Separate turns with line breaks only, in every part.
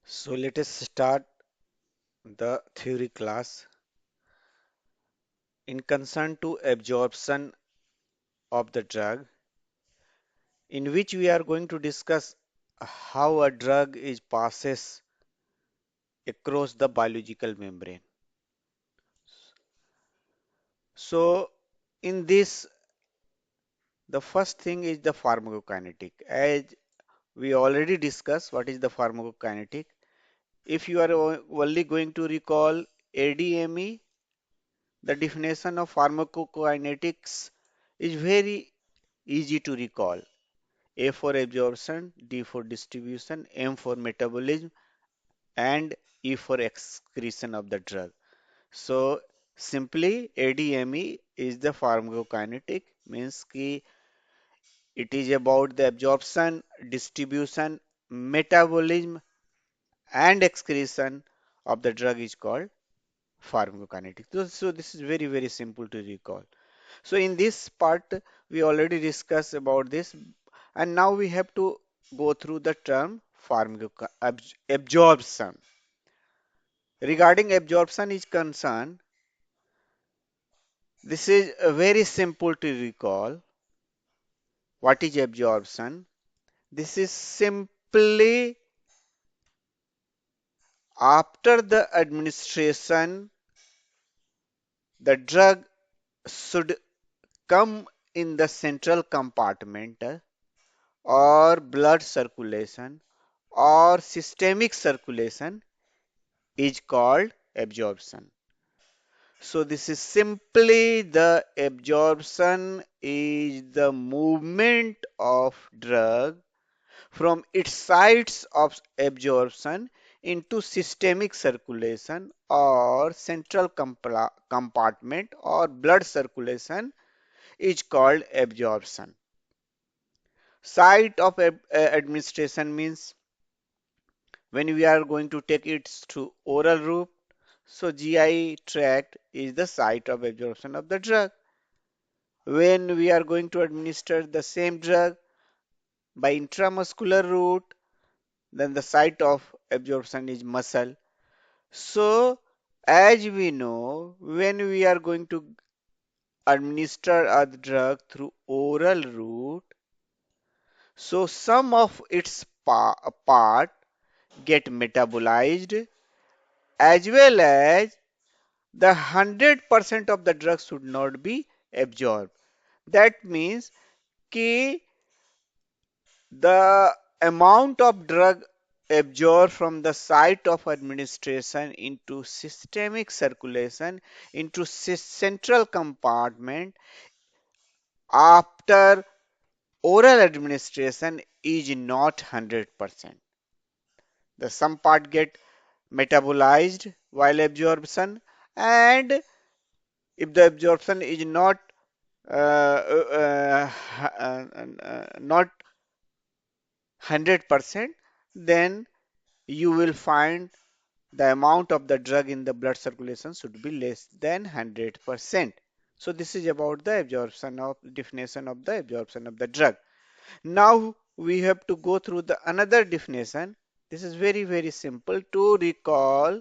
So let us start the theory class in concern to absorption of the drug, in which we are going to discuss how a drug is passes across the biological membrane. So in this, the first thing is the pharmacokinetic. As we already discussed what is the pharmacokinetic. If you are only going to recall ADME, the definition of pharmacokinetics is very easy to recall. A for absorption, D for distribution, M for metabolism, and E for excretion of the drug. So simply ADME is the pharmacokinetic, means ki it is about the absorption, distribution, metabolism, and excretion of the drug is called pharmacokinetic. So this is very, very simple to recall. So in this part, we already discussed about this, and now we have to go through the term absorption. Regarding absorption is concerned, this is very simple to recall. What is absorption? This is simply after the administration, the drug should come in the central compartment or blood circulation or systemic circulation is called absorption. So this is simply the absorption is the movement of drug from its sites of absorption into systemic circulation or central compartment or blood circulation is called absorption. Site of administration means when we are going to take it through oral route. So GI tract is the site of absorption of the drug. When we are going to administer the same drug by intramuscular route, then the site of absorption is muscle. So as we know, when we are going to administer a drug through oral route, so some of its part get metabolized, as well as the 100% of the drug should not be absorbed. That means कि the amount of drug absorbed from the site of administration into systemic circulation into central compartment after oral administration is not 100%. The some part get metabolized while absorption, and if the absorption is not not 100%, then you will find the amount of the drug in the blood circulation should be less than 100%. So this is about the absorption of definition of the absorption of the drug. Now we have to go through the another definition. This is very, very simple to recall,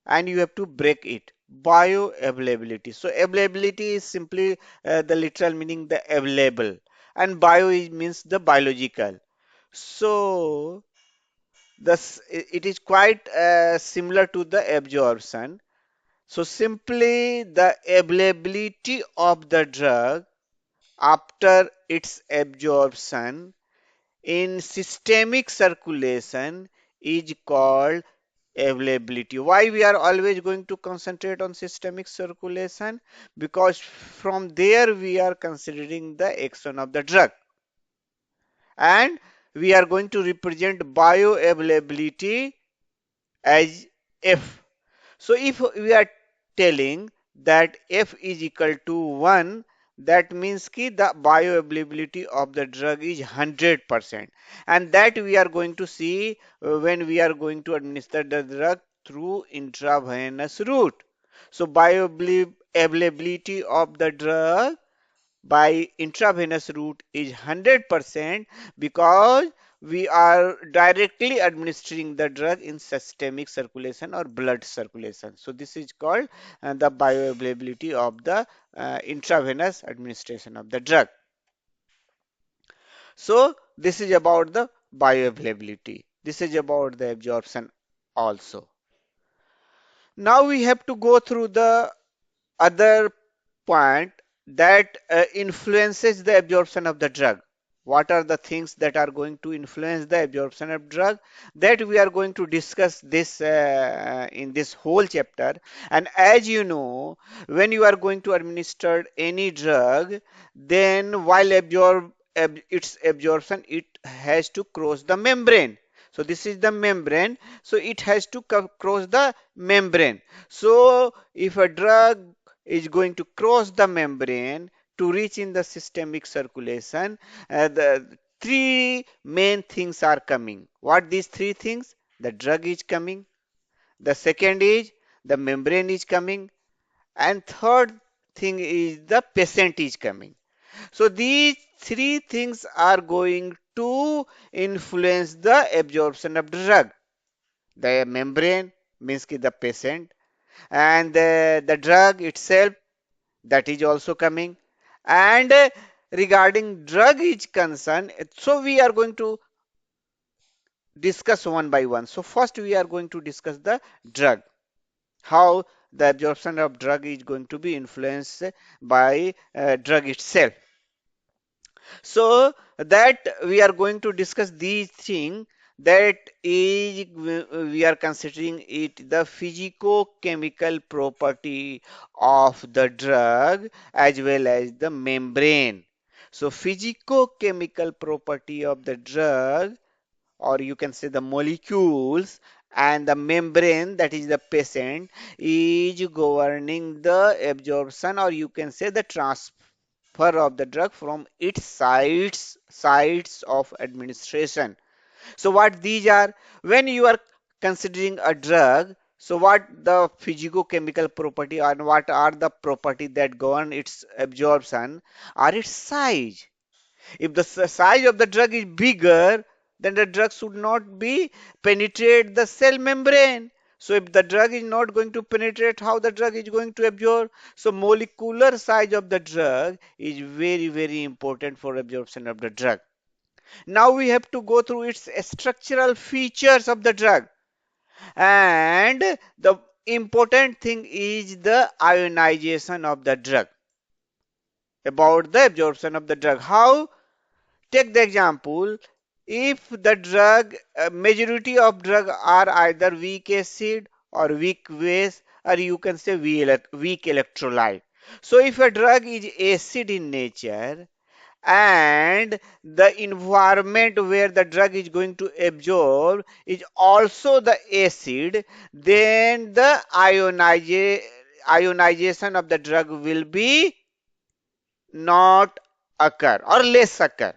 and you have to break it. Bioavailability. So availability is simply the literal meaning the available, and bio means the biological. So thus it is quite similar to the absorption. So simply the availability of the drug after its absorption in systemic circulation is called availability. Why we are always going to concentrate on systemic circulation? Because from there we are considering the action of the drug, and we are going to represent bioavailability as F. So if we are telling that F is equal to 1, that means ki the bioavailability of the drug is 100%, and that we are going to see when we are going to administer the drug through intravenous route. So bioavailability of the drug by intravenous route is 100% because we are directly administering the drug in systemic circulation or blood circulation. So this is called the bioavailability of the intravenous administration of the drug. So this is about the bioavailability. This is about the absorption also. Now we have to go through the other point that influences the absorption of the drug. What are the things that are going to influence the absorption of drug? That we are going to discuss this in this whole chapter. And as you know, when you are going to administer any drug, then while its absorption, it has to cross the membrane. So this is the membrane. So it has to cross the membrane. So if a drug is going to cross the membrane to reach in the systemic circulation, the three main things are coming. What these three things? The drug is coming. The second is the membrane is coming. And third thing is the patient is coming. So these three things are going to influence the absorption of the drug. The membrane means the patient, and the drug itself, that is also coming. And regarding drug is concerned, so we are going to discuss one by one. So first we are going to discuss the drug, how the absorption of drug is going to be influenced by drug itself. So that we are going to discuss these things, that is we are considering it the physico-chemical property of the drug as well as the membrane. So physico-chemical property of the drug, or you can say the molecules, and the membrane, that is the patient, is governing the absorption, or you can say the transfer of the drug from its sites of administration. So what these are? When you are considering a drug, so what the physicochemical property and what are the property that govern its absorption are its size. If the size of the drug is bigger, then the drug should not be penetrate the cell membrane. So if the drug is not going to penetrate, how the drug is going to absorb? So molecular size of the drug is very, very important for absorption of the drug. Now we have to go through its structural features of the drug. And the important thing is the ionization of the drug. About the absorption of the drug. How? Take the example, if the drug, majority of drug are either weak acid or weak base, or you can say weak electrolyte. So if a drug is acid in nature, and the environment where the drug is going to absorb is also the acid, then the ionization of the drug will be not occur or less occur.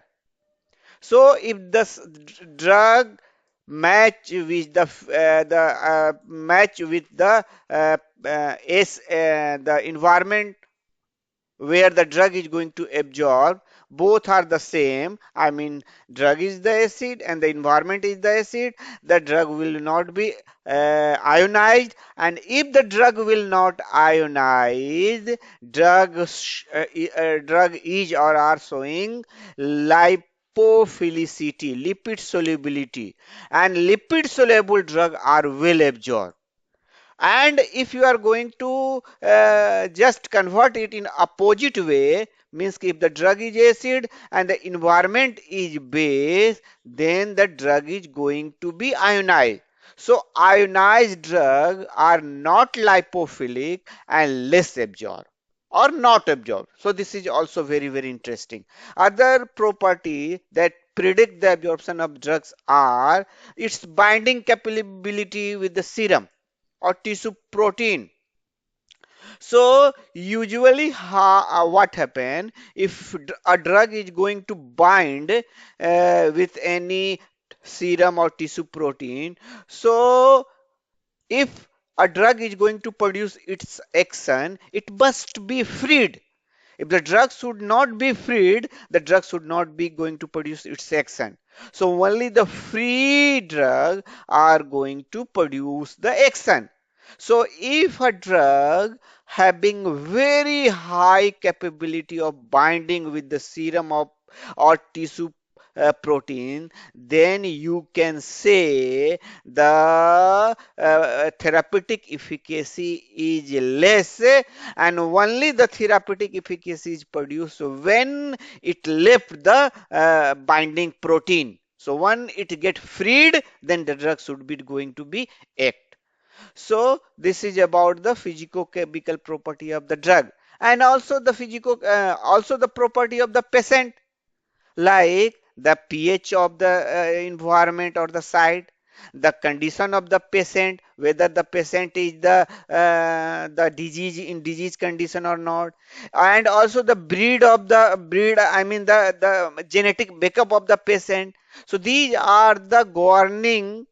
So if the drug match with the environment where the drug is going to absorb, both are the same. I mean, drug is the acid and the environment is the acid. The drug will not be ionized, and if the drug will not ionize, drug is or are showing lipophilicity, lipid solubility, and lipid soluble drug are well absorbed. And if you are going to just convert it in opposite way, means if the drug is acid and the environment is base, then the drug is going to be ionized. So ionized drugs are not lipophilic and less absorbed or not absorbed. So this is also very, very interesting. Other property that predict the absorption of drugs are its binding capability with the serum or tissue protein. So usually what happen, if a drug is going to bind with any serum or tissue protein, so if a drug is going to produce its action, it must be freed. If the drug should not be freed, the drug should not be going to produce its action. So only the free drug are going to produce the action. So if a drug having very high capability of binding with the serum of or tissue protein, then you can say the therapeutic efficacy is less, and only the therapeutic efficacy is produced when it left the binding protein. So when it get freed, then the drug should be going to be act. So this is about the physicochemical property of the drug, and also the also the property of the patient, like the pH of the environment or the site, the condition of the patient, whether the patient is the disease in disease condition or not, and also the breed, I mean the genetic makeup of the patient. So these are the governing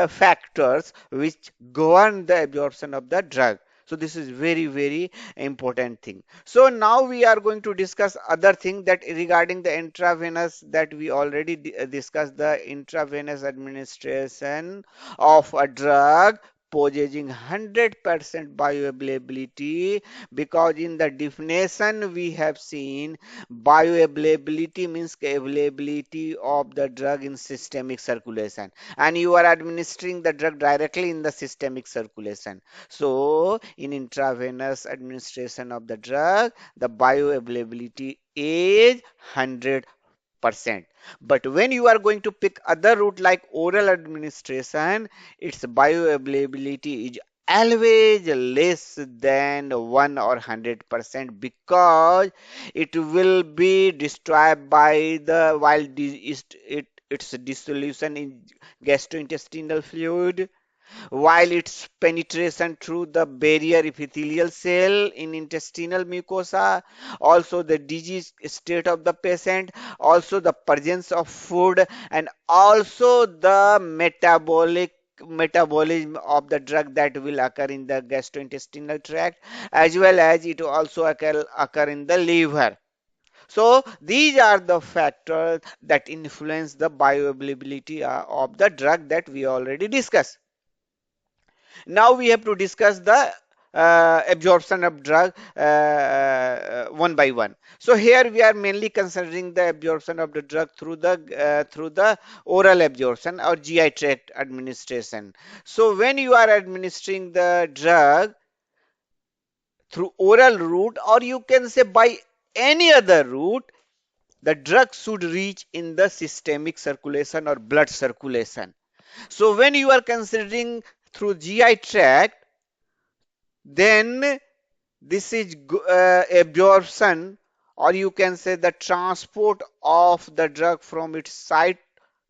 factors which govern the absorption of the drug. So this is very, very important thing. So now we are going to discuss other thing that regarding the intravenous, that we already discussed the intravenous administration of a drug possessing 100% bioavailability, because in the definition we have seen bioavailability means availability of the drug in systemic circulation, and you are administering the drug directly in the systemic circulation. So in intravenous administration of the drug, the bioavailability is 100%. But when you are going to pick other route like oral administration, its bioavailability is always less than 1 or 100%, because it will be destroyed by the while its dissolution in gastrointestinal fluid, while its penetration through the barrier epithelial cell in intestinal mucosa, also the disease state of the patient, also the presence of food, and also the metabolism of the drug that will occur in the gastrointestinal tract, as well as it also occur in the liver. So these are the factors that influence the bioavailability of the drug that we already discussed. Now we have to discuss the absorption of drug one by one. So here we are mainly considering the absorption of the drug through the oral absorption or GI tract administration. So when you are administering the drug through oral route, or you can say by any other route, the drug should reach in the systemic circulation or blood circulation. So when you are considering through GI tract, then this is absorption, or you can say the transport of the drug from its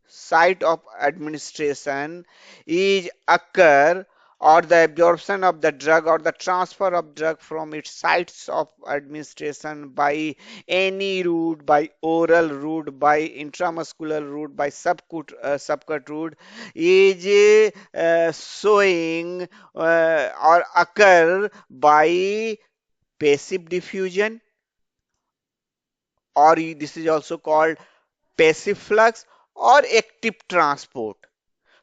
site of administration is occur, or the absorption of the drug or the transfer of drug from its sites of administration by any route, by oral route, by intramuscular route, by subcut route, is showing or occur by passive diffusion, or this is also called passive flux, or active transport.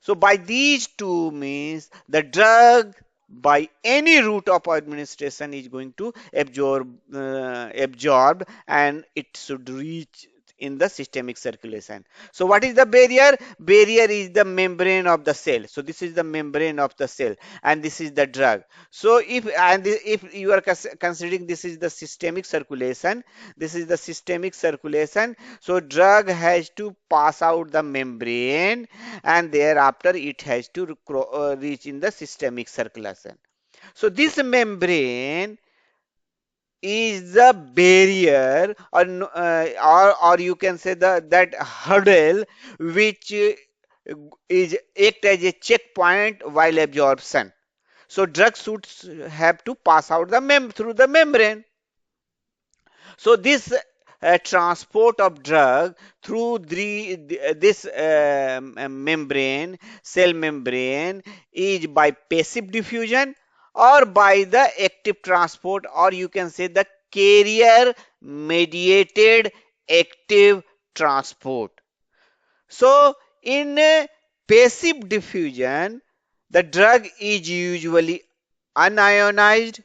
So by these two means, the drug by any route of administration is going to absorb, and it should reach in the systemic circulation. So what is the barrier? Barrier is the membrane of the cell. So this is the membrane of the cell, and this is the drug. So if you are considering this is the systemic circulation, this is the systemic circulation. So drug has to pass out the membrane, and thereafter it has to reach in the systemic circulation. So this membrane is the barrier, or or you can say that hurdle which is act as a checkpoint while absorption. So drug should have to pass out the through the membrane. So this transport of drug through this membrane, cell membrane, is by passive diffusion or by the active transport, or you can say the carrier mediated active transport. So in passive diffusion, the drug is usually unionized.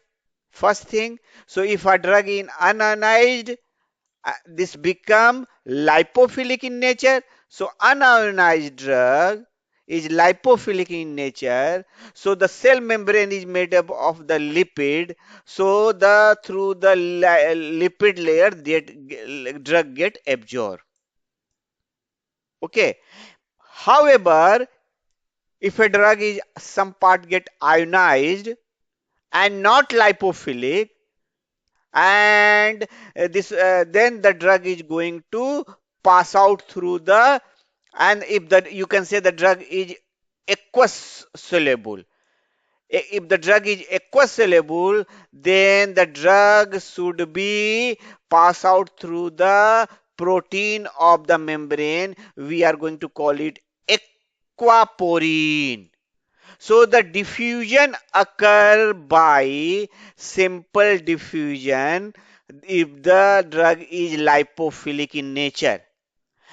First thing, so if a drug is unionized, this become lipophilic in nature. So unionized drug is lipophilic in nature. So the cell membrane is made up of the lipid. So the through the lipid layer, that drug get absorbed. Okay. However, if a drug is some part get ionized and not lipophilic, and this then the drug is going to pass out through the, and if that you can say the drug is aqueous soluble. If the drug is aqueous soluble, then the drug should be pass out through the protein of the membrane. We are going to call it aquaporine. So the diffusion occur by simple diffusion if the drug is lipophilic in nature.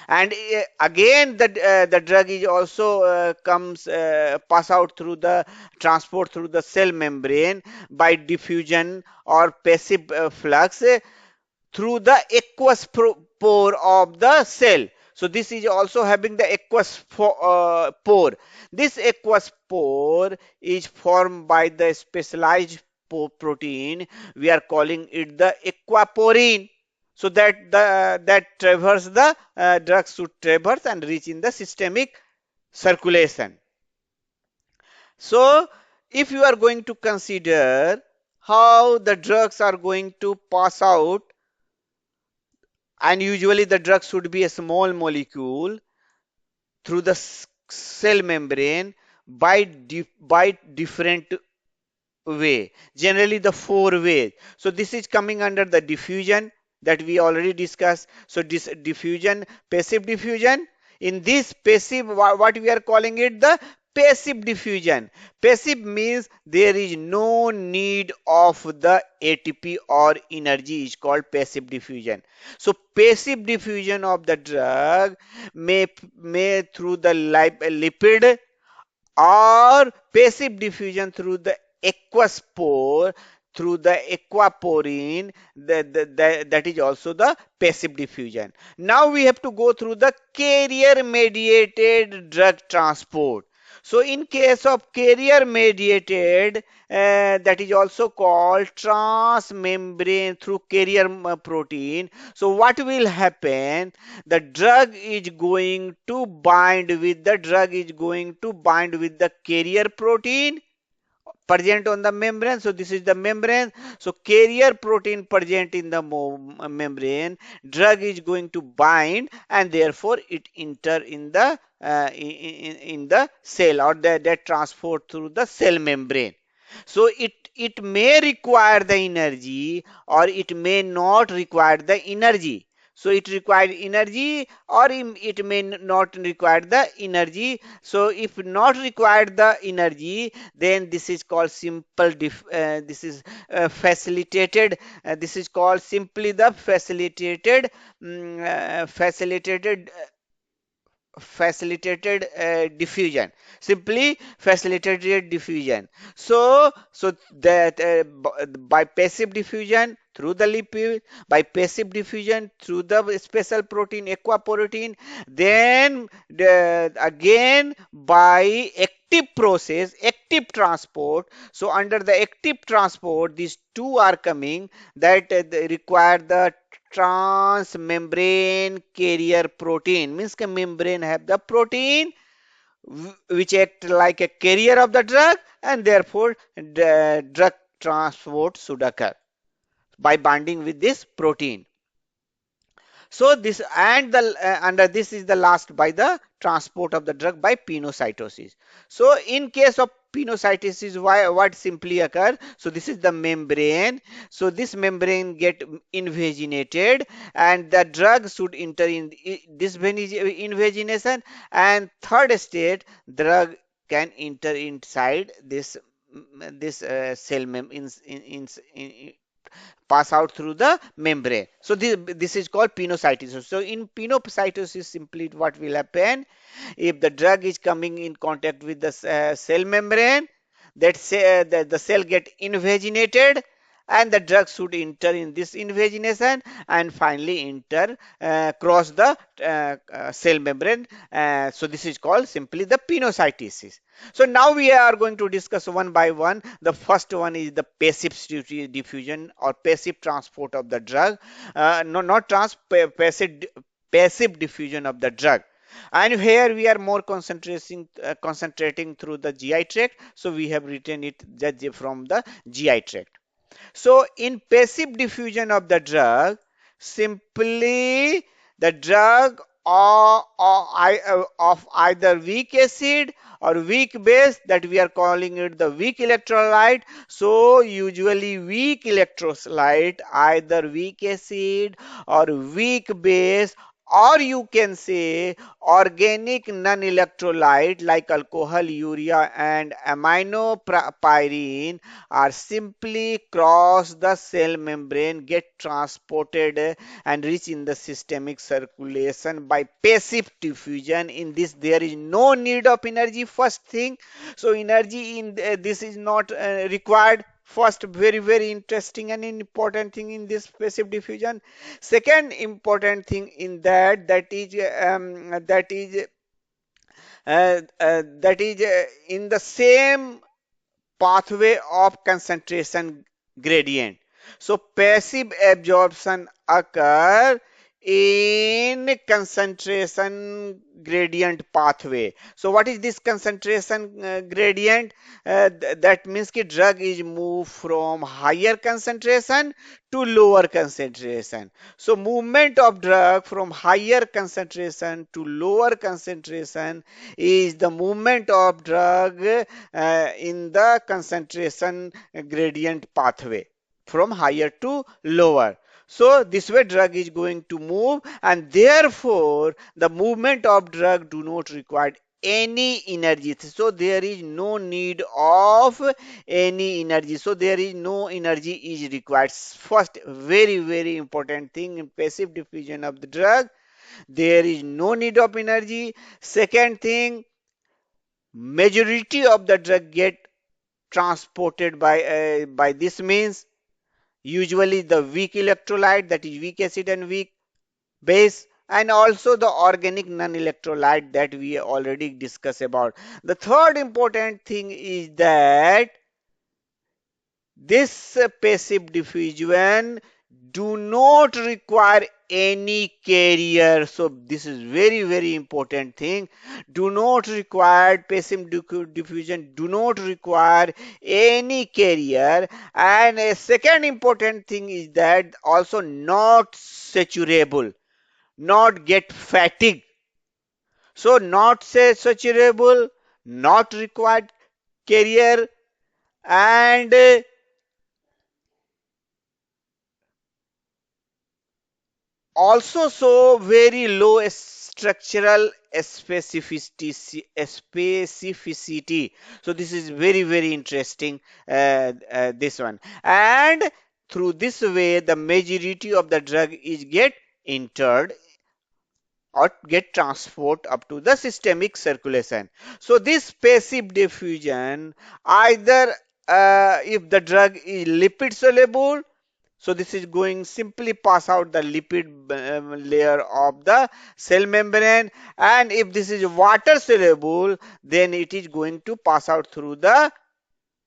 And again the drug is also comes pass out through the transport through the cell membrane by diffusion or passive flux through the aqueous pore of the cell. So this is also having the aqueous pore. This aqueous pore is formed by the specialized protein. We are calling it the aquaporine. So that the that traverse the drugs should traverse and reach in the systemic circulation. So if you are going to consider how the drugs are going to pass out, and usually the drug should be a small molecule through the cell membrane by different way, generally the four ways. So this is coming under the diffusion that we already discussed. So this diffusion, passive diffusion. In this passive, what we are calling it, the passive diffusion. Passive means there is no need of the ATP or energy, is called passive diffusion. So passive diffusion of the drug may through the lipid, or passive diffusion through the aqueous pore, through the aquaporine, that is also the passive diffusion. Now we have to go through the carrier mediated drug transport. So in case of carrier mediated, that is also called transmembrane through carrier protein. So what will happen? The drug is going to bind with the carrier protein present on the membrane. So this is the membrane. So carrier protein present in the membrane, drug is going to bind, and therefore it enter in the in the cell, or that transport through the cell membrane. So it may require the energy, or it may not require the energy. So it requires energy, or it may not require the energy. So if not required the energy, then this is called simple this is facilitated, this is called simply the facilitated facilitated diffusion, simply facilitated diffusion. So that by passive diffusion through the lipid, by passive diffusion through the special protein aquaprotein, then again by active process, active transport. So under the active transport, these two are coming, that they require the transmembrane carrier protein. Means the membrane have the protein which act like a carrier of the drug, and therefore the drug transport should occur by binding with this protein. So this and the under this is the last by the transport of the drug by pinocytosis. So in case of pinocytosis, what simply occur? So this is the membrane. So this membrane get invaginated, and the drug should enter in this invagination, and third state, drug can enter inside this cell pass out through the membrane. So this is called pinocytosis. So in pinocytosis, simply what will happen, if the drug is coming in contact with the cell membrane, the cell get invaginated, and the drug should enter in this invagination and finally enter cross the cell membrane. So this is called simply the pinocytosis. So now we are going to discuss one by one. The first one is the passive diffusion or passive transport of the drug. No, not passive diffusion of the drug. And here we are more concentrating through the GI tract. So we have written it from the GI tract. So in passive diffusion of the drug, simply the drug of either weak acid or weak base, that we are calling it the weak electrolyte. So usually weak electrolyte, either weak acid or weak base, or you can say organic non-electrolyte like alcohol, urea, and aminopyrine are simply cross the cell membrane, get transported and reach in the systemic circulation by passive diffusion. In this, there is no need of energy, first thing. So energy in this is not required. First, very interesting and important thing in this passive diffusion. Second important thing in that is in the same pathway of concentration gradient. So passive absorption occur in concentration gradient pathway. So what is this concentration gradient? That means the drug is moved from higher concentration to lower concentration. So movement of drug from higher concentration to lower concentration is the movement of drug in the concentration gradient pathway from higher to lower. So this way drug is going to move, and therefore the movement of drug do not require any energy. So there is no need of any energy. So there is no energy is required. First, very important thing in passive diffusion of the drug, there is no need of energy. Second thing, majority of the drug get transported by this means, usually the weak electrolyte, that is weak acid and weak base, and also the organic non-electrolyte that we already discussed about. The third important thing is that this passive diffusion do not require any carrier. So this is very important thing. Do not require passive diffusion, do not require any carrier. And a second important thing is that also not saturable, not get fatigue. So not say saturable, not required carrier, and also so very low structural specificity. So this is very interesting, this one. And through this way the majority of the drug is get entered or get transport up to the systemic circulation. So this passive diffusion, either if the drug is lipid soluble, so this is going simply pass out the lipid layer of the cell membrane, and if this is water soluble, then it is going to pass out through the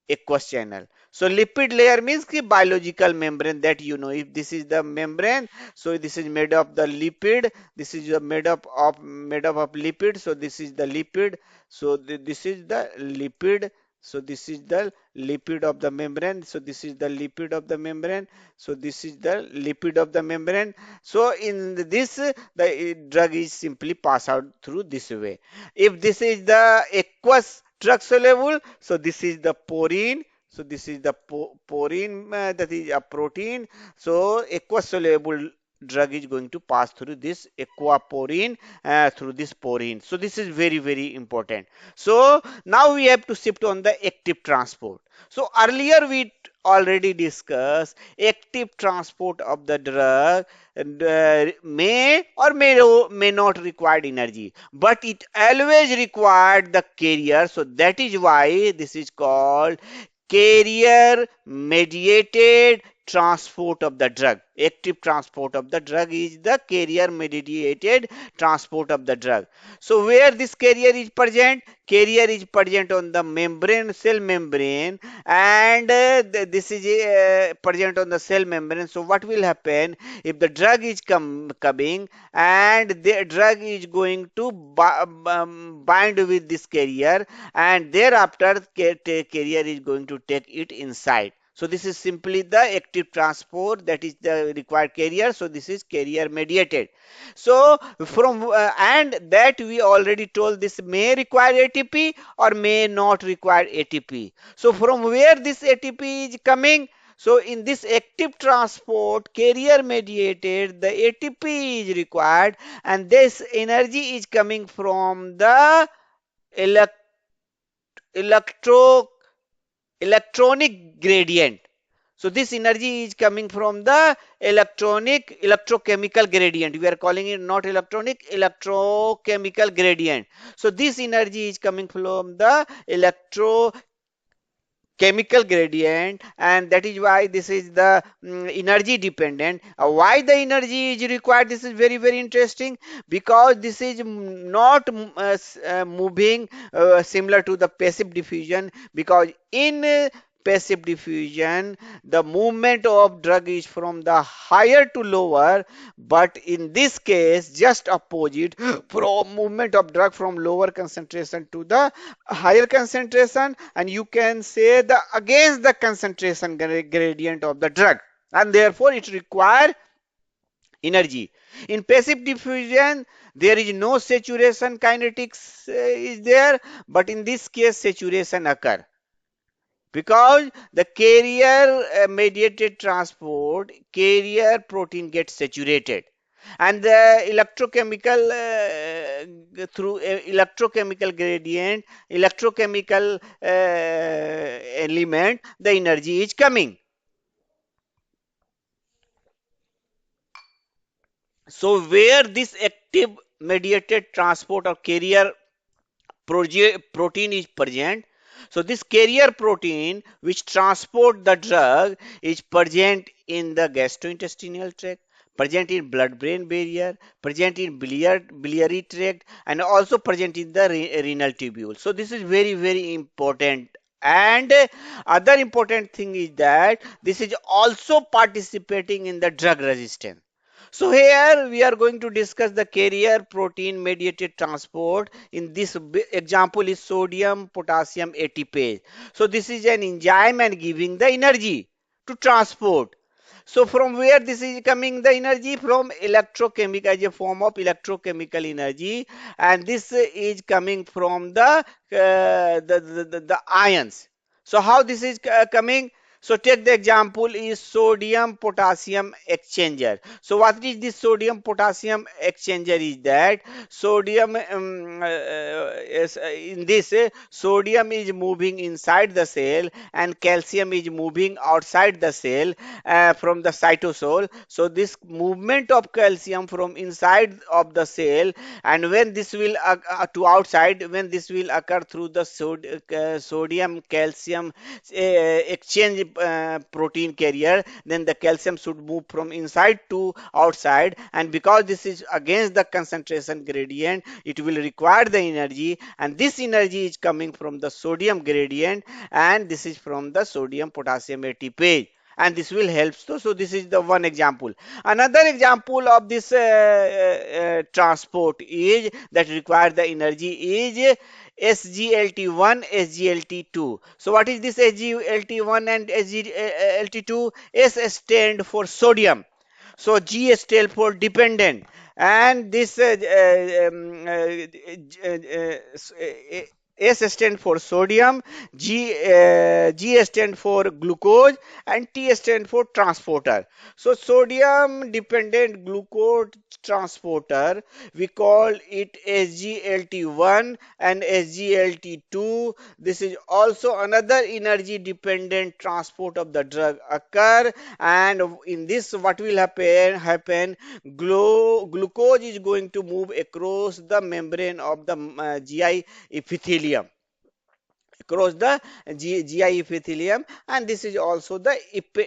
aqueous channel. So lipid layer means the biological membrane, that you know, if this is the membrane, so this is made of the lipid, this is made up of lipid, so this is the lipid, so this is the lipid, so this is the lipid of the membrane, so this is the lipid of the membrane, so this is the lipid of the membrane. So in this the drug is simply pass out through this way. If this is the aqueous drug soluble, so this is the porine, so this is the porine, that is a protein. So aqueous soluble drug is going to pass through this aquaporine, through this porine. So this is very important. So now we have to shift on the active transport. So earlier we already discussed, active transport of the drug may or may not require energy, but it always required the carrier. So that is why this is called carrier mediated transport of the drug. Active transport of the drug is the carrier mediated transport of the drug. So where this carrier is present? Carrier is present on the membrane, cell membrane, and this is present on the cell membrane. So what will happen if the drug is coming and the drug is going to bind with this carrier, and thereafter carrier is going to take it inside. So this is simply the active transport, that is the required carrier. So this is carrier mediated. So from and that we already told, this may require ATP or may not require ATP. So from where this ATP is coming? So in this active transport, carrier mediated, the ATP is required, and this energy is coming from the elect electro electronic gradient. So this energy is coming from the electrochemical gradient. We are calling it not electronic, electrochemical gradient. So this energy is coming from the chemical gradient, and that is why this is the energy dependent. Why the energy is required? This is very interesting, because this is not moving similar to the passive diffusion, because in passive diffusion the movement of drug is from the higher to lower, but in this case just opposite, from movement of drug from lower concentration to the higher concentration, and you can say the against the concentration gradient of the drug, and therefore it require energy. In passive diffusion there is no saturation kinetics is there, but in this case saturation occur, because the carrier mediated transport, carrier protein gets saturated, and the electrochemical through electrochemical gradient, electrochemical element, the energy is coming. So where this active mediated transport of carrier protein is present, so this carrier protein which transport the drug is present in the gastrointestinal tract, present in blood brain barrier, present in biliary tract, and also present in the renal tubule. So this is very important. And other important thing is that this is also participating in the drug resistance. So here we are going to discuss the carrier protein mediated transport. In this example is sodium potassium ATPase. So this is an enzyme and giving the energy to transport. So from where this is coming the energy? From electrochemical, as a form of electrochemical energy, and this is coming from the ions. So how this is coming? So take the example is sodium potassium exchanger. So what is this sodium potassium exchanger? Is that sodium in this sodium is moving inside the cell and calcium is moving outside the cell from the cytosol. So this movement of calcium from inside of the cell, and when this will to outside, when this will occur through the sodium calcium exchange protein carrier, then the calcium should move from inside to outside, and because this is against the concentration gradient, it will require the energy, and this energy is coming from the sodium gradient, and this is from the sodium potassium ATPase, and this will help. So this is the one example. Another example of this transport is that require the energy is SGLT1, SGLT2. So what is this SGLT1 and SGLT2? S stand for sodium. So G stand for dependent, and this S stand for sodium, G stand for glucose, and T stand for transporter. So sodium dependent glucose transporter, we call it SGLT1 and SGLT2. This is also another energy dependent transport of the drug occur, and in this what will happen, glucose is going to move across the membrane of the GI epithelium, across the GI epithelium, and this is also the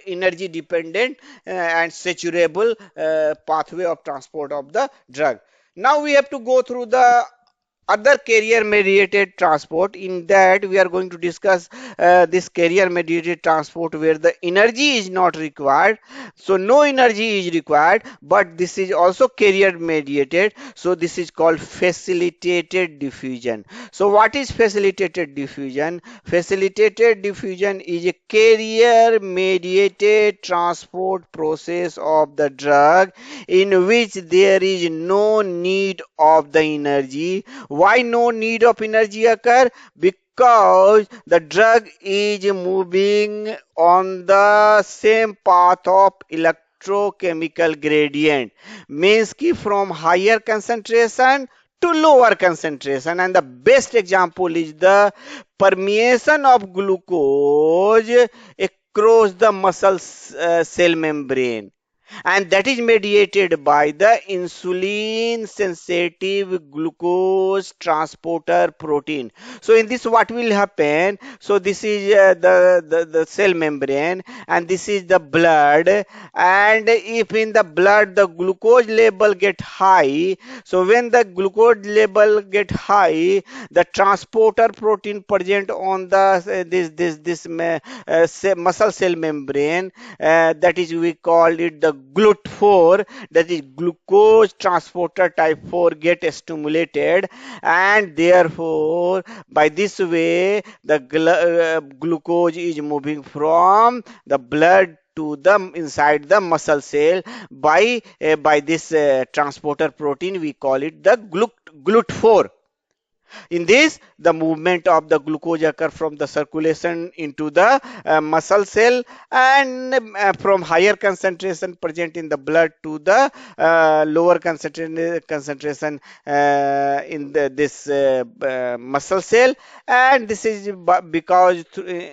energy dependent and saturable pathway of transport of the drug. Now we have to go through the other carrier mediated transport. In that we are going to discuss this carrier mediated transport where the energy is not required, so no energy is required, but this is also carrier mediated, so this is called facilitated diffusion. So what is facilitated diffusion? Facilitated diffusion is a carrier mediated transport process of the drug in which there is no need of the energy. Why no need of energy occur? Because the drug is moving on the same path of electrochemical gradient, means ki from higher concentration to lower concentration. And the best example is the permeation of glucose across the muscle cell membrane, and that is mediated by the insulin sensitive glucose transporter protein. So in this what will happen, so this is the cell membrane, and this is the blood, and if in the blood the glucose level get high, so when the glucose level get high, the transporter protein present on the muscle cell membrane, that is we called it the GLUT4, that is glucose transporter type 4 get stimulated, and therefore by this way the glucose is moving from the blood to the inside the muscle cell by this transporter protein, we call it the GLUT4. In this, the movement of the glucose occur from the circulation into the muscle cell, and from higher concentration present in the blood to the lower concentration in this muscle cell, and this is because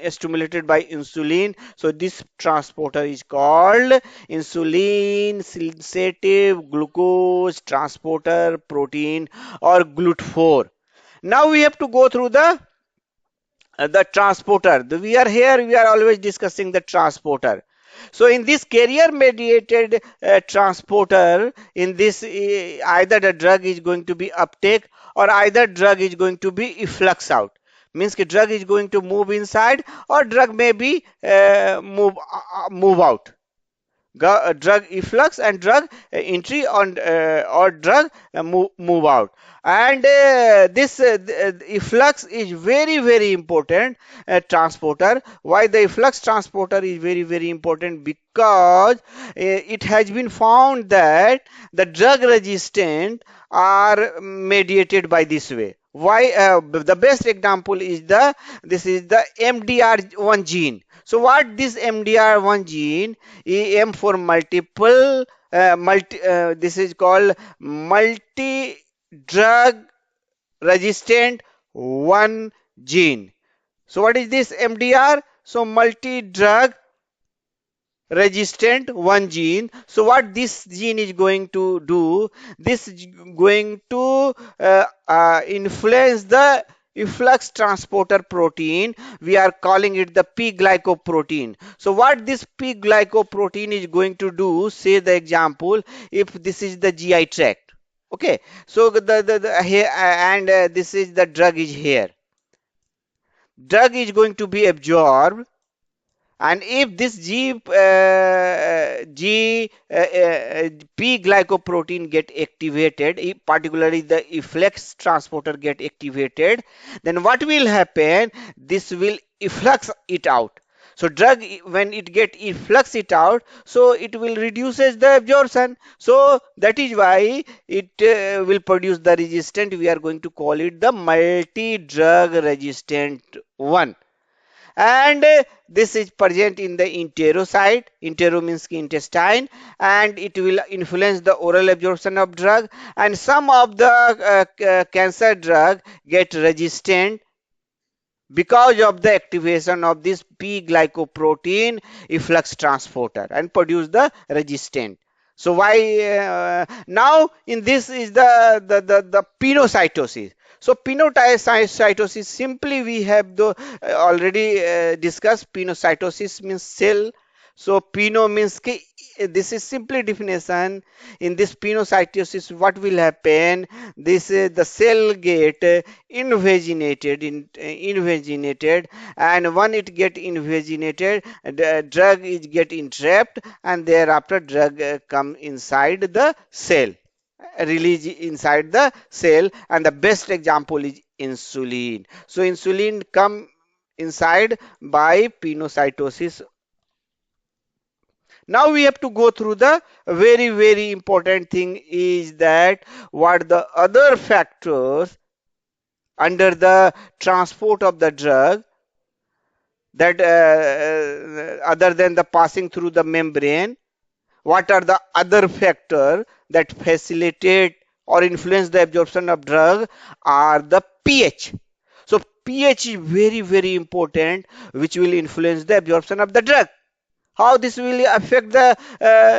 stimulated by insulin. So this transporter is called insulin sensitive glucose transporter protein, or GLUT4. Now we have to go through the transporter. We are here, we are always discussing the transporter. So in this carrier mediated transporter, in this either the drug is going to be uptake, or either drug is going to be efflux out, means the drug is going to move inside, or drug may be move out. Drug efflux and drug entry on or drug move out. And this efflux is very important transporter. Why the efflux transporter is very important? Because it has been found that the drug resistant are mediated by this way. Why? The best example is this is the MDR1 gene. So what this MDR1 gene, M for multiple, this is called multi drug resistant 1 gene. So what is this MDR? So multi drug resistant 1 gene. So what this gene is going to do, this is going to influence the efflux transporter protein. We are calling it the P glycoprotein. So what this P glycoprotein is going to do, say the example, if this is the GI tract, okay, so the here, and this is the drug is here, drug is going to be absorbed, and if this P glycoprotein get activated, particularly the efflux transporter get activated, then what will happen? This will efflux it out. So drug, when it get efflux it out, so it will reduces the absorption. So that is why it will produce the resistant. We are going to call it the multi-drug resistant one. And this is present in the enterocyte. Entero means intestine, and it will influence the oral absorption of drug. And some of the cancer drug get resistant because of the activation of this P-glycoprotein efflux transporter and produce the resistant. So why now in this is the pinocytosis. So pinocytosis, simply we have the already discussed. Pinocytosis means cell. So pino means this is simply definition. In this pinocytosis, what will happen? This the cell get invaginated, and when it get invaginated, the drug is get entrapped, and thereafter drug come inside the cell, release inside the cell. And the best example is insulin. So insulin come inside by pinocytosis. Now we have to go through the very important thing is that what the other factors under the transport of the drug, that other than the passing through the membrane, what are the other factors that facilitate or influence the absorption of drug are the pH. So pH is very important, which will influence the absorption of the drug. How this will affect the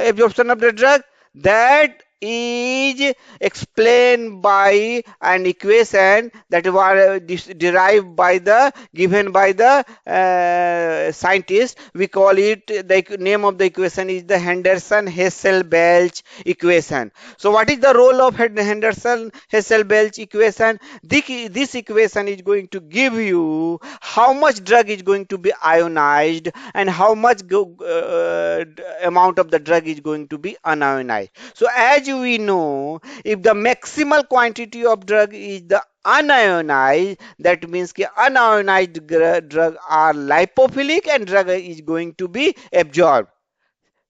absorption of the drug? That is explained by an equation that was derived by the given by the scientist. We call it, the name of the equation is the Henderson-Hasselbalch equation. So what is the role of Henderson-Hasselbalch equation? This equation is going to give you how much drug is going to be ionized and how much amount of the drug is going to be unionized. So as we know, if the maximal quantity of drug is the unionized, that means कि unionized drug are lipophilic and drug is going to be absorbed.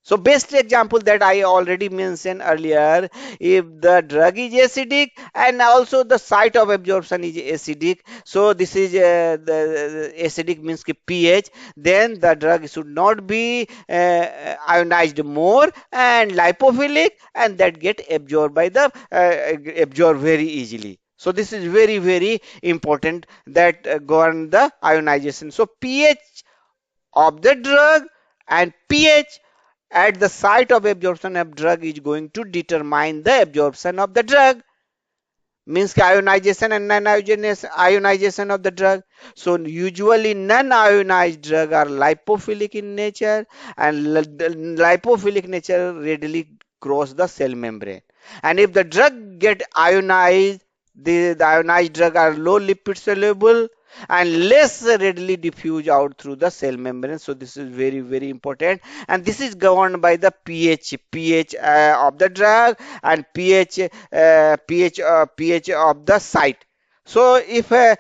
So best example that I already mentioned earlier, if the drug is acidic and also the site of absorption is acidic, so this is the acidic means pH, then the drug should not be ionized more and lipophilic, and that get absorbed by the absorbed very easily. So this is very important that govern the ionization. So pH of the drug and pH at the site of absorption of drug is going to determine the absorption of the drug, means ionization and non-ionization of the drug. So usually non-ionized drug are lipophilic in nature, and lipophilic nature readily cross the cell membrane. And if the drug get ionized, the ionized drug are low lipid soluble and less readily diffuse out through the cell membrane. So this is very important, and this is governed by the pH of the drug and pH of the site. So if a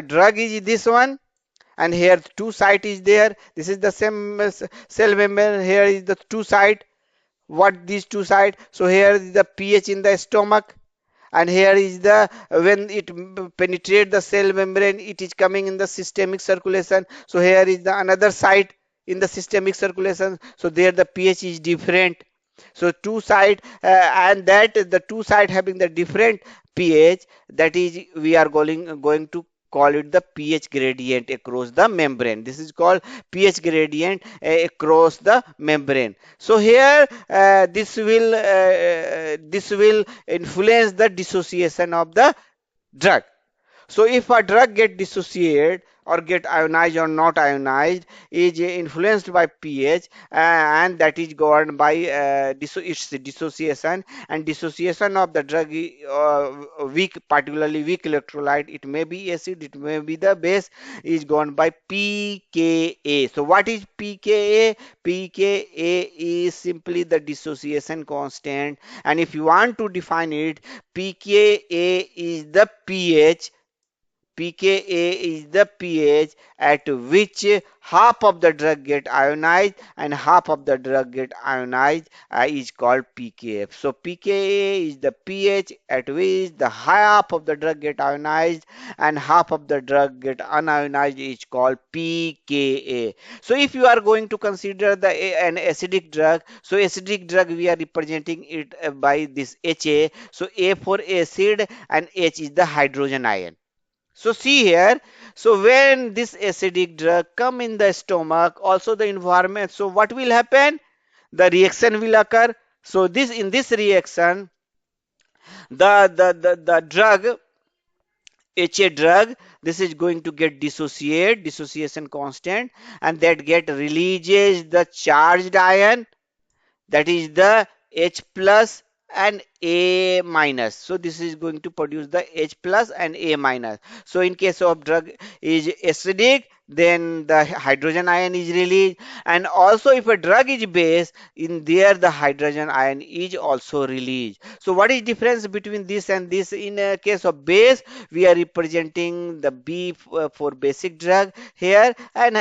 drug is this one, and here two site is there, this is the same cell membrane, here is the two site. What these two side? So here is the pH in the stomach, and here is the when it penetrate the cell membrane, it is coming in the systemic circulation. So here is the another site in the systemic circulation, so there the pH is different. So two side and that the two side having the different pH, that is we are going to call it the pH gradient across the membrane. This is called pH gradient across the membrane. So here this will influence the dissociation of the drug. So if a drug get dissociated or get ionized or not ionized is influenced by pH, and that is governed by its dissociation, and dissociation of the drug weak, particularly weak electrolyte, it may be acid, it may be the base, is governed by pKa. So what is pKa? pKa is simply the dissociation constant, and if you want to define it, pKa is the pH pKa is the pH at which half of the drug get ionized and half of the drug get ionized is called pKf. So pKa is the pH at which the half of the drug get ionized and half of the drug get unionized is called pKa. So if you are going to consider an acidic drug, so acidic drug we are representing it by this Ha. So A for acid and H is the hydrogen ion. So see here, so when this acidic drug come in the stomach, also the environment, so what will happen? The reaction will occur. So this in this reaction, the drug, HA drug, this is going to get dissociation constant, and that get releases the charged ion, that is the H plus and A minus. So this is going to produce the H plus and A minus. So in case of drug is acidic, then the hydrogen ion is released, and also if a drug is base, in there the hydrogen ion is also released. So what is difference between this and this? In a case of base, we are representing the B for basic drug here, and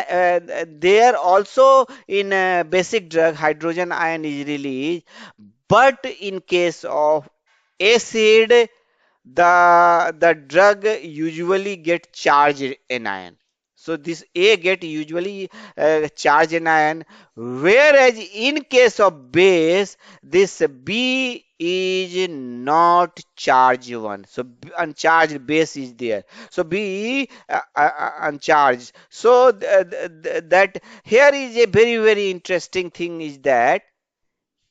there also in a basic drug hydrogen ion is released, but in case of acid, the drug usually get charged anion. So this A get usually charged anion, whereas in case of base, this B is not charged one. So uncharged base is there. So B uncharged. So that here is a very interesting thing is that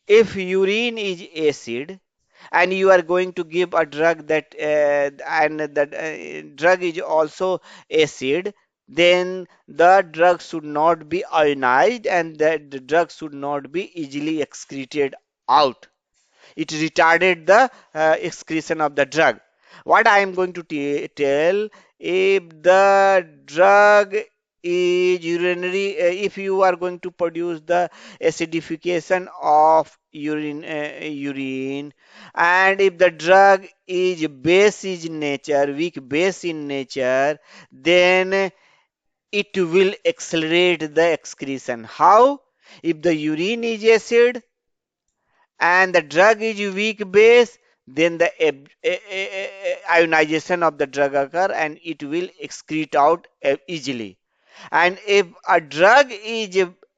if urine is acid and you are going to give a drug that and that drug is also acid, then the drug should not be ionized and that the drug should not be easily excreted out. It retarded the excretion of the drug. What I am going to tell, if the drug is urinary, if you are going to produce the acidification of urine, and if the drug is base in nature, weak base in nature, then it will accelerate the excretion. How? If the urine is acid and the drug is weak base, then the ionization of the drug occur and it will excrete out easily. And if a drug is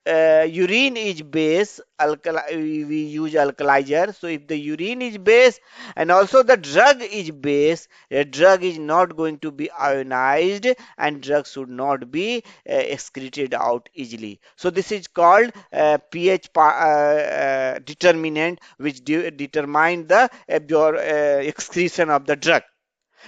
urine is base, we use alkalizer. So if the urine is base and also the drug is base, the drug is not going to be ionized and drug should not be excreted out easily. So this is called pH determinant, which determine the excretion of the drug.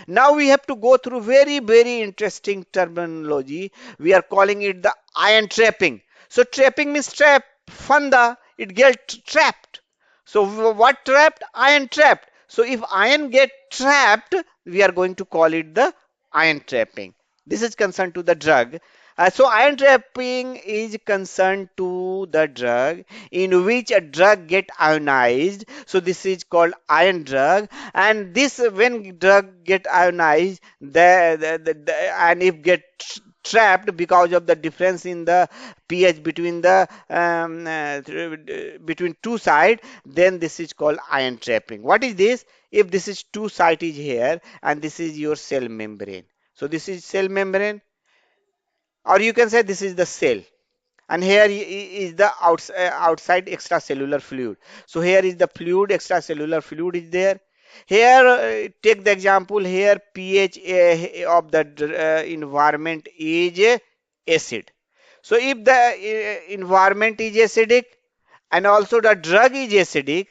Now we have to go through very interesting terminology. We are calling it the ion trapping. So trapping means trap, funda, it gets trapped. So what trapped? Ion trapped. So if ion get trapped, we are going to call it the ion trapping. This is concerned to the drug. So ion trapping is concerned to the drug in which a drug get ionized. So this is called ion drug, and this when drug get ionized, and if get trapped because of the difference in the pH between the between two sides, then this is called ion trapping. What is this? If this is two side is here and this is your cell membrane. So this is cell membrane, or you can say this is the cell, and here is the outside extracellular fluid. So here is the fluid, extracellular fluid is there. Here take the example, here pH of the environment is acid. So if the environment is acidic and also the drug is acidic,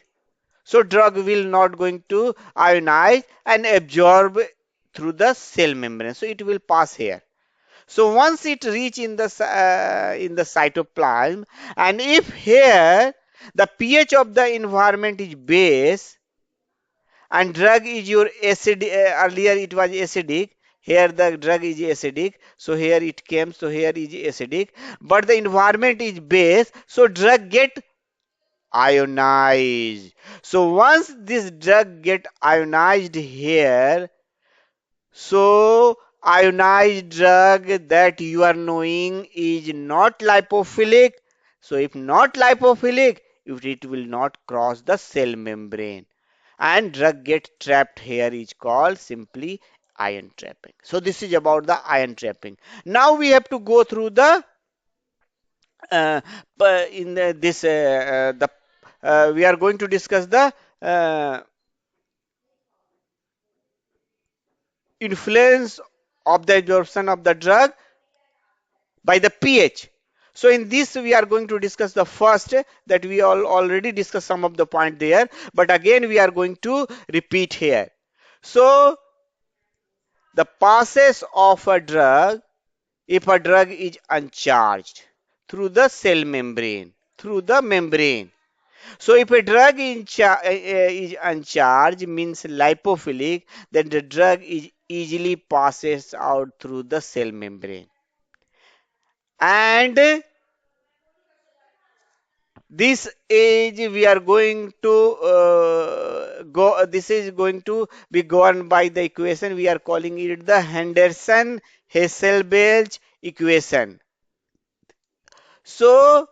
so drug will not going to ionize and absorb through the cell membrane, so it will pass here. So once it reach in the cytoplasm, and if here the pH of the environment is base and drug is your acid, earlier it was acidic, here the drug is acidic, so here it came, so here is acidic, but the environment is base, so drug get ionized. So once this drug get ionized here, so ionized drug that you are knowing is not lipophilic. So if not lipophilic, it will not cross the cell membrane and drug get trapped here is called simply ion trapping. So this is about the ion trapping. Now we have to go through the uh, in this the we are going to discuss the uh, influence of the absorption of the drug by the pH. So in this we are going to discuss the first that we all already discussed some of the point there, but again we are going to repeat here. So the passes of a drug, if a drug is uncharged through the cell membrane, through the membrane. So if a drug is uncharged means lipophilic, then the drug is easily passes out through the cell membrane. And this is we are going to go. This is going to be governed by the equation. We are calling it the Henderson-Hasselbalch equation. So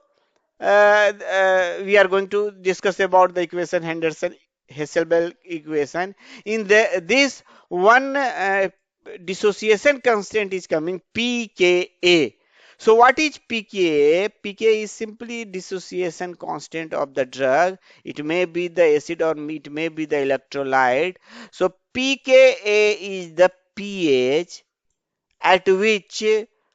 we are going to discuss about the equation Henderson-Hasselbalch equation. In this one dissociation constant is coming pKa. So what is pKa? pKa is simply dissociation constant of the drug. It may be the acid or it may be the electrolyte. So pKa is the pH at which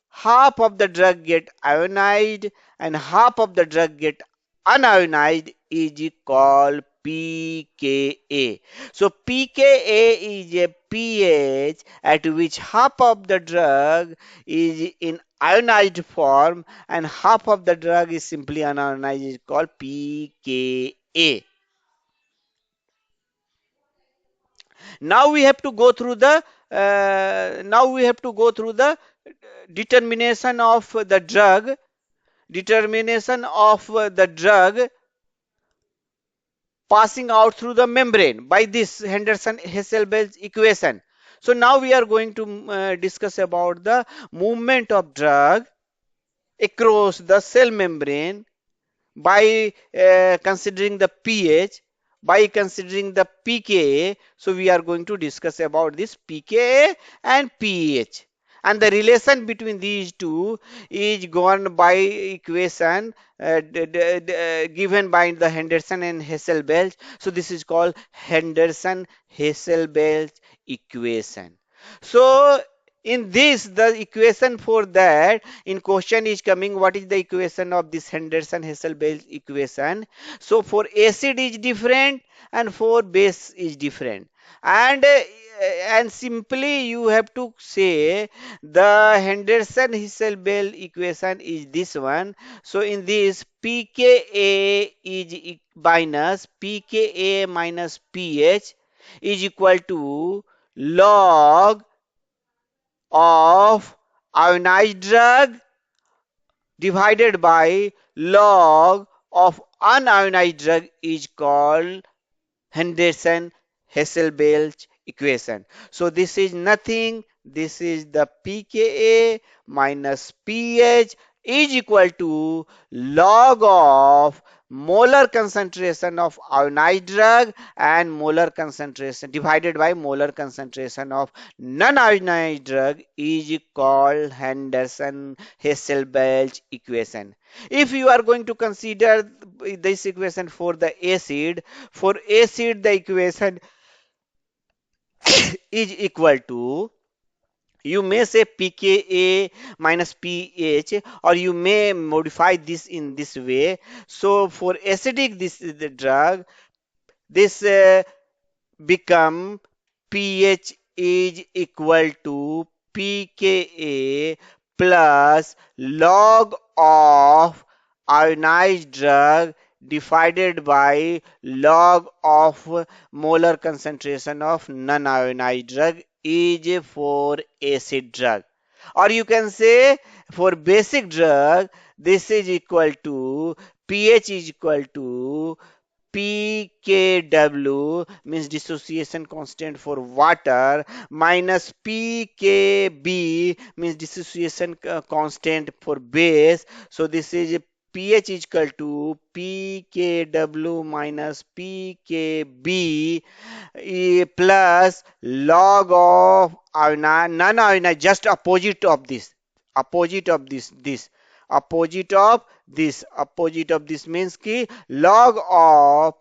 half of the drug get ionized and half of the drug get unionized is called pKa. So pKa is a pH at which half of the drug is in ionized form and half of the drug is simply unionized is called pKa. Now we have to go through the determination of the drug, determination of the drug passing out through the membrane by this Henderson-Hasselbalch equation. So now we are going to discuss about the movement of drug across the cell membrane by considering the pH, by considering the pKa. So we are going to discuss about this pKa and pH. And the relation between these two is governed by equation given by the Henderson and Hasselbalch. So this is called Henderson-Hasselbalch equation. So in this, the equation for that in question is coming. What is the equation of this Henderson-Hasselbalch equation? So for acid is different and for base is different. And simply you have to say the Henderson-Hasselbalch equation is this one. So in this pKa is minus pKa minus pH is equal to log of ionized drug divided by log of unionized drug is called Henderson-Hasselbalch equation. So this is nothing. This is the pKa minus pH is equal to log of molar concentration of ionized drug and molar concentration divided by molar concentration of non-ionized drug is called Henderson-Hasselbalch equation. If you are going to consider this equation for the acid, for acid the equation is equal to, you may say pKa minus pH, or you may modify this in this way. So for acidic this is the drug, this become pH is equal to pKa plus log of ionized drug divided by log of molar concentration of non-ionized drug is for acid drug. Or you can say for basic drug, this is equal to pH is equal to pKw means dissociation constant for water minus pKb means dissociation constant for base. So this is pH is equal to pKw minus pKb plus log of non-ionized, just opposite of this, opposite of this, opposite of this means ki log of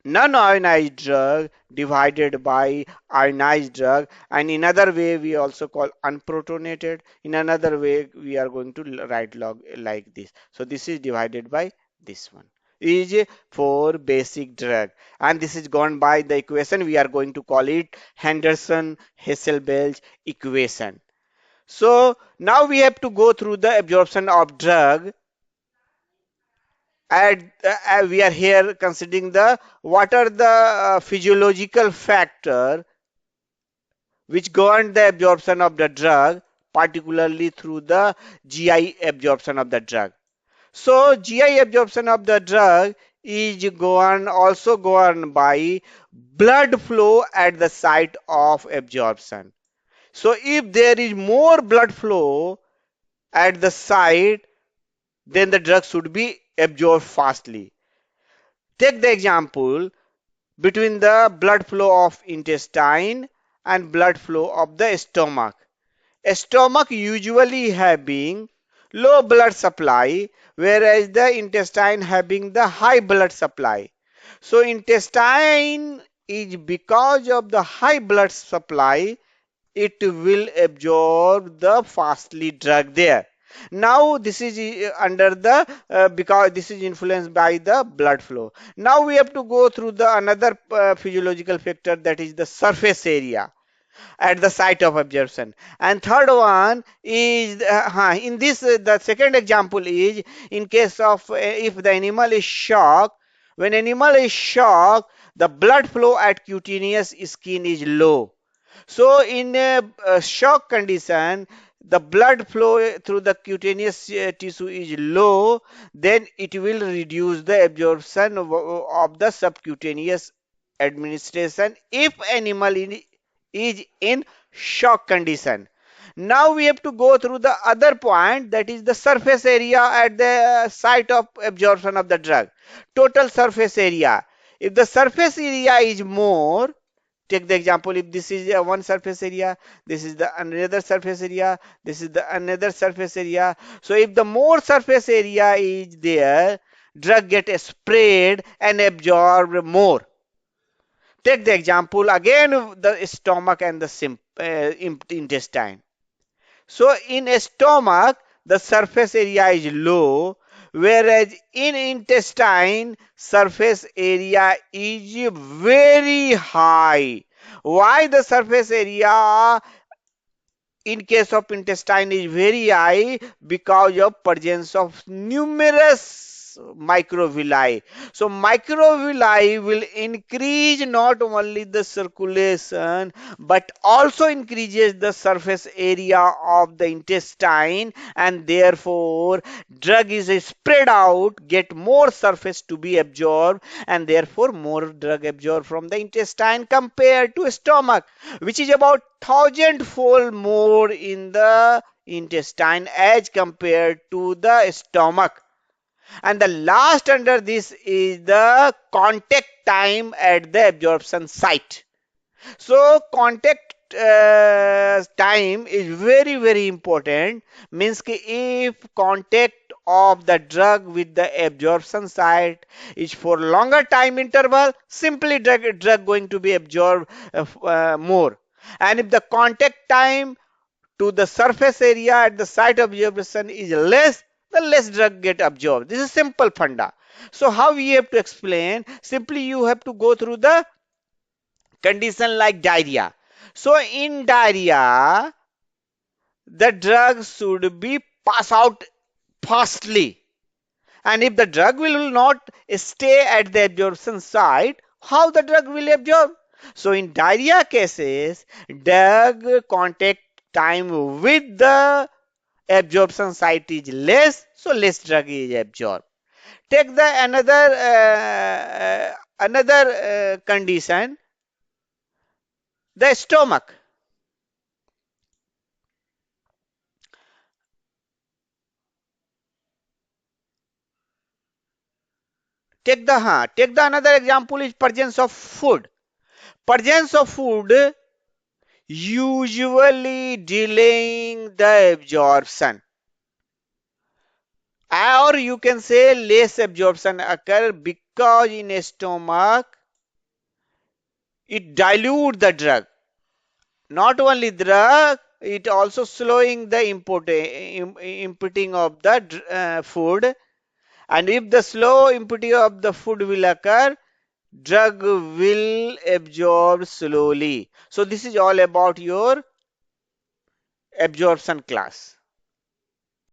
non-ionized drug divided by ionized drug, and in another way we also call unprotonated. In another way we are going to write log like this. So this is divided by this one is for basic drug, and this is gone by the equation we are going to call it Henderson-Hasselbalch equation. So now we have to go through the absorption of drug, and we are here considering the what are the physiological factor which govern the absorption of the drug, particularly through the GI absorption of the drug. So GI absorption of the drug is also governed by blood flow at the site of absorption. So if there is more blood flow at the site, then the drug should be absorbed fastly. Take the example between the blood flow of intestine and blood flow of the stomach. Stomach usually having low blood supply, whereas the intestine having the high blood supply. So intestine is, because of the high blood supply, it will absorb the fastly drug there. Now this is under the because this is influenced by the blood flow. Now we have to go through the another physiological factor, that is the surface area at the site of absorption. And third one is in this the second example is in case of if the animal is shocked. When animal is shocked, the blood flow at cutaneous skin is low. So in a shock condition, the blood flow through the cutaneous tissue is low, then it will reduce the absorption of the subcutaneous administration if animal is in shock condition. Now we have to go through the other point, that is the surface area at the site of absorption of the drug. Total surface area. If the surface area is more, take the example, if this is one surface area, this is the another surface area, this is the another surface area. So if the more surface area is there, drug get sprayed and absorbed more. Take the example again of the stomach and the intestine. So in a stomach, the surface area is low, whereas in intestine, surface area is very high. Why the surface area in case of intestine is very high? Because of presence of numerous microvilli. So microvilli will increase not only the circulation but also increases the surface area of the intestine, and therefore drug is spread out, get more surface to be absorbed, and therefore more drug absorbed from the intestine compared to stomach, which is about thousandfold more in the intestine as compared to the stomach. And the last under this is the contact time at the absorption site. So contact time is very important. Means कि if contact of the drug with the absorption site is for longer time interval, simply drug going to be absorbed more. And if the contact time to the surface area at the site of absorption is less, the less drug get absorbed. This is simple funda. So how we have to explain? Simply you have to go through the condition like diarrhea. So in diarrhea, the drug should be pass out fastly. And if the drug will not stay at the absorption site, how the drug will absorb? So in diarrhea cases, drug contact time with the absorption site is less, so less drug is absorbed. Take the another condition, the stomach. Take the another example is presence of food. Presence of food usually delaying the absorption, or you can say less absorption occur because in a stomach it dilute the drug. Not only drug, it also slowing the inputting of the food. And if the slow inputting of the food will occur, drug will absorb slowly. So this is all about your absorption class.